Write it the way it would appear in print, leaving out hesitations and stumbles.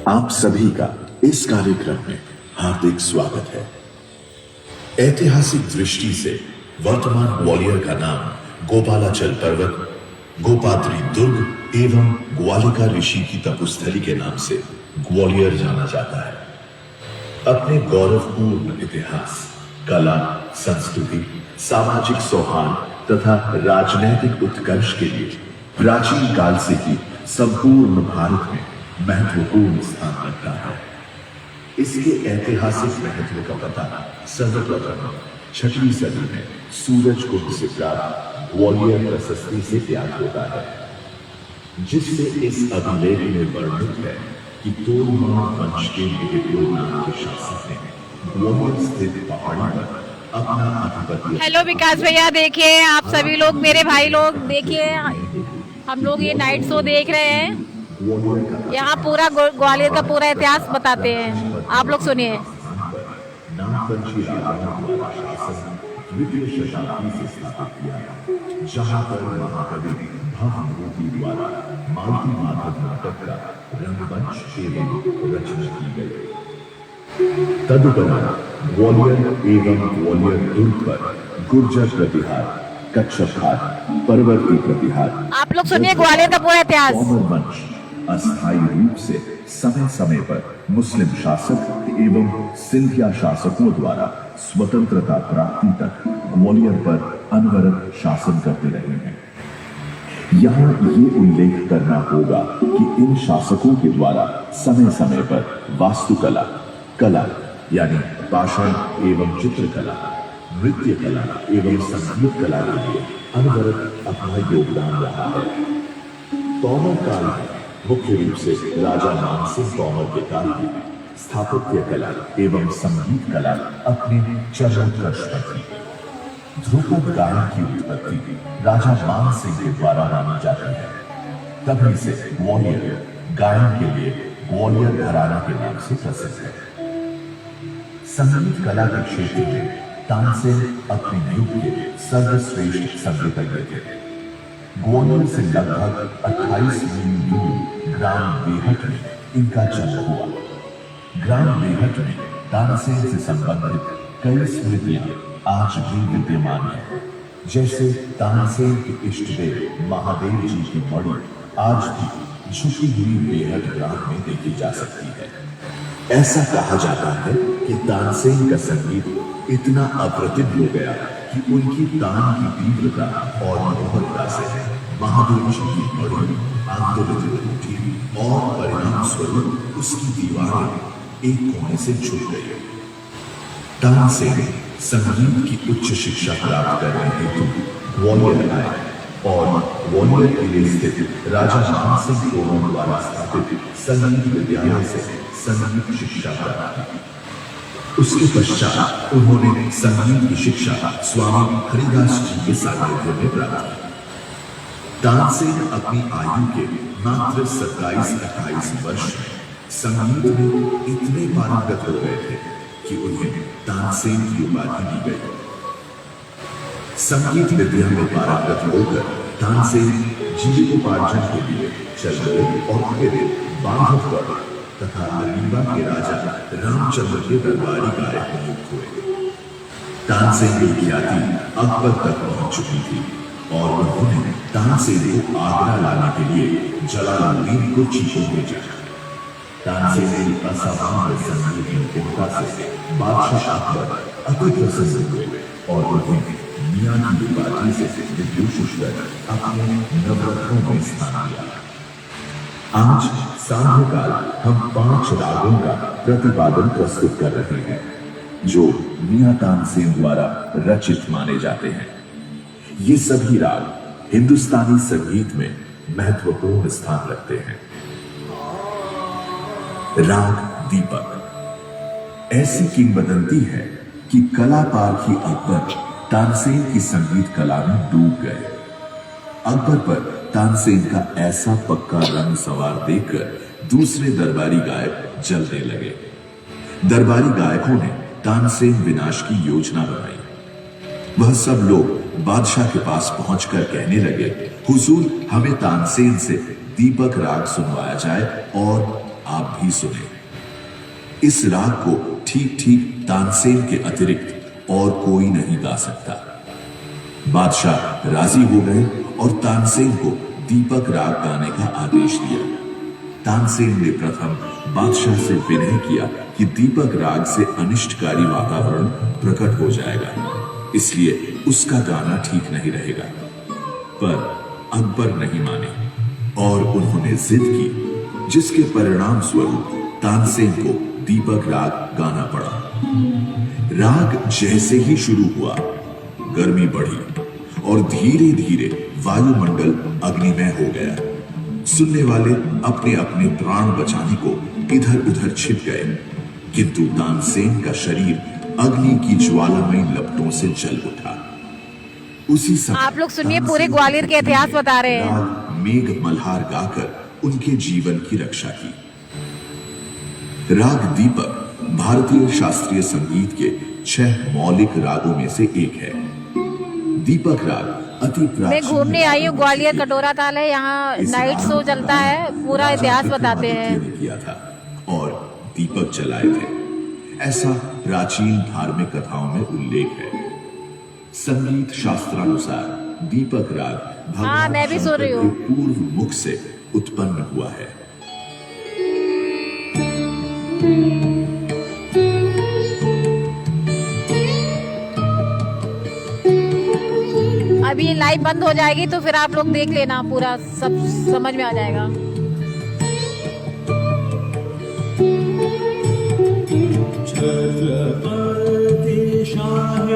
आप सभी का इस कार्यक्रम में हार्दिक स्वागत है। ऐतिहासिक दृष्टि से वर्तमान ग्वालियर का नाम गोपालाचल पर्वत, गोपात्री दुर्ग एवं ग्वालिका ऋषि की तपोस्थली के नाम से ग्वालियर जाना जाता है। अपने गौरवपूर्ण इतिहास, कला, संस्कृति, सामाजिक सौहार्द तथा राजनैतिक उत्कर्ष के लिए प्राचीन काल से ही संपूर्ण भारत में महत्वपूर्ण स्थान रखता है। इसके ऐतिहासिक महत्व का पता सर्वप्रथम 6वीं सदी में सूरजकुंड से प्राप्त ग्वालियर प्रशस्ति से ज्ञात होता है, जिससे इस अभिलेख में वर्णित है कि तोड़मार वंश के मेहपुर नाम के शासक ने ग्वालियर स्थित पहाड़ी पर अपना आधिपत्य। हेलो विकास भैया, देखिए आप सभी लोग, मेरे भाई लोग, देखिए हम लोग ये नाइट शो देख रहे हैं। यहाँ पूरा ग्वालियर का पूरा इतिहास बताते हैं, आप लोग सुनिए। द्वितीय शताब्दी से स्थापित किया, जहाँ पर महाकवि भवभूति द्वारा मालती माधव नाटक का रंगमंच एवं रचना की गई। तदुपरांत ग्वालियर एवं ग्वालियर दुर्ग पर गुर्जर प्रतिहार, कच्छपहार, परवर्ती प्रतिहार, आप लोग सुनिए ग्वालियर का पूरा इतिहास। वंश अस्थायी रूप से समय समय पर मुस्लिम शासक एवं सिंधिया शासकों द्वारा स्वतंत्रता प्राप्ति तक ग्वालियर पर अनवरत शासन करते रहे हैं। यहाँ ये उल्लेख करना होगा कि इन शासकों के द्वारा समय समय पर वास्तुकला, कला यानी पाषाण एवं चित्रकला, नृत्य कला एवं संगीत कला के लिए अनवरत अपना योगदान रहा है। तोमर काल में मुख्य रूप से राजा मानसिंह तोमर के काल में स्थापत्य कला एवं संगीत कला अपने चरमोत्कर्ष पर थी। ध्रुपद गायन की उत्पत्ति राजा मानसिंह के द्वारा मानी जाती है। तभी से ग्वालियर गायन के लिए ग्वालियर घराना के नाम से प्रसिद्ध है। संगीत कला के क्षेत्र में तानसेन अपने युग के सर्वश्रेष्ठ संगीतज्ञ थे। ग्वालियर से लगभग 28 मील दूर ग्राम बेहट में इनका जन्म हुआ। ग्राम बेहट में तानसेन से संबंधित कई स्मृतियां आज भी विद्यमान हैं, जैसे तानसेन के इष्ट देव महादेव जी की मणि आज भी झुकी हुई बेहट ग्राम में देखी जा सकती है। ऐसा कहा जाता है कि तानसेन का संगीत इतना अप्रतिम हो गया कि उनकी तान की तीव्रता और मोहकता से महादेव जी की मणि आंदोलित उठी और परिणाम स्वरूप उसकी दीवारें एक कोने से झुक गई। तानसेन संगीत की उच्च शिक्षा प्राप्त करने हेतु ग्वालियर आए और ग्वालियर किले स्थित राजा मानसिंह तोमर द्वारा स्थापित संगीत विद्यालय से संगीत शिक्षा प्राप्त की। उसके पश्चात उन्होंने संगीत की शिक्षा स्वामी हरिदास जी के सानिध्य में प्राप्त की। तानसेन अपनी आयु के मात्र 27-28 वर्ष में संगीत में इतने पारंगत हो गए थे कि उन्हें तानसेन की उपाधि दी गई। संगीत विद्या में पारंगत होकर तानसेन जीविकोपार्जन के लिए चल और फिर बांधवगढ़ तथा रीवा के राजा रामचंद्र के दरबारी गायक नियुक्त हुए। तानसेन की ख्याति अकबर तक पहुंच चुकी थी और उन्होंने तानसेन को आगरा लाने के लिए जलालुद्दीन को चीखों भेजा। तानसेन की असामान्य संगीत निपुणता से बादशाह अकबर अति प्रसन्न हुए और उन्हें मियां की उपाधि से विभूषित कर अपने नवरत्नों में स्थान दिया। आज सांध्यकाल हम 5 रागों का प्रतिपादन प्रस्तुत कर रहे हैं, जो मियां तानसेन द्वारा रचित माने जाते हैं। ये सभी राग हिंदुस्तानी संगीत में महत्वपूर्ण स्थान रखते हैं। राग दीपक। ऐसी किंवदंती है कि कला पारखी अकबर तानसेन की संगीत कला में डूब गए। अकबर पर तानसेन का ऐसा पक्का रंग सवार देखकर दूसरे दरबारी गायक जलने लगे। दरबारी गायकों ने तानसेन विनाश की योजना बनाई। वह सब लोग बादशाह के पास पहुंचकर कहने लगे, हुजूर, हमें तानसेन से दीपक राग सुनवाया जाए और आप भी सुने। इस राग को ठीक ठीक तानसेन के अतिरिक्त और कोई नहीं गा सकता। बादशाह राजी हो गए और तानसेन को दीपक राग गाने का आदेश दिया। तानसेन ने प्रथम बादशाह से विनय किया कि दीपक राग से अनिष्टकारी वातावरण प्रकट हो जाएगा, इसलिए उसका गाना ठीक नहीं रहेगा। पर अकबर नहीं माने और उन्होंने जिद की, जिसके परिणाम स्वरूप तानसेन को दीपक राग गाना पड़ा। राग जैसे ही शुरू हुआ, गर्मी बढ़ी और धीरे धीरे वायुमंडल अग्निमय हो गया। सुनने वाले अपने अपने प्राण बचाने को इधर उधर छिप गए, किंतु तानसेन का शरीर अग्नि की ज्वालामयी लपटों से जल उठा। उसी समय आप लोग सुनिए, पूरे ग्वालियर के इतिहास बता रहे हैं। राग मेघ मल्हार गाकर उनके जीवन की रक्षा की। राग दीपक भारतीय शास्त्रीय संगीत के 6 मौलिक रागों में से एक है। दीपक राग अति प्राचीन। मैं घूमने आई हूँ, ग्वालियर कटोरा ताल है, यहाँ नाइट शो चलता है, पूरा इतिहास बताते हैं। किया था और दीपक जलाए थे, ऐसा प्राचीन धार्मिक कथाओं में उल्लेख है। संगीत शास्त्रानुसार दीपक राग हाँ, मैं भी सुन रही हूँ। पूर्व मुख से उत्पन्न हुआ है। अभी लाइव बंद हो जाएगी तो फिर आप लोग देख लेना, पूरा सब समझ में आ जाएगा। छत्रपति शाह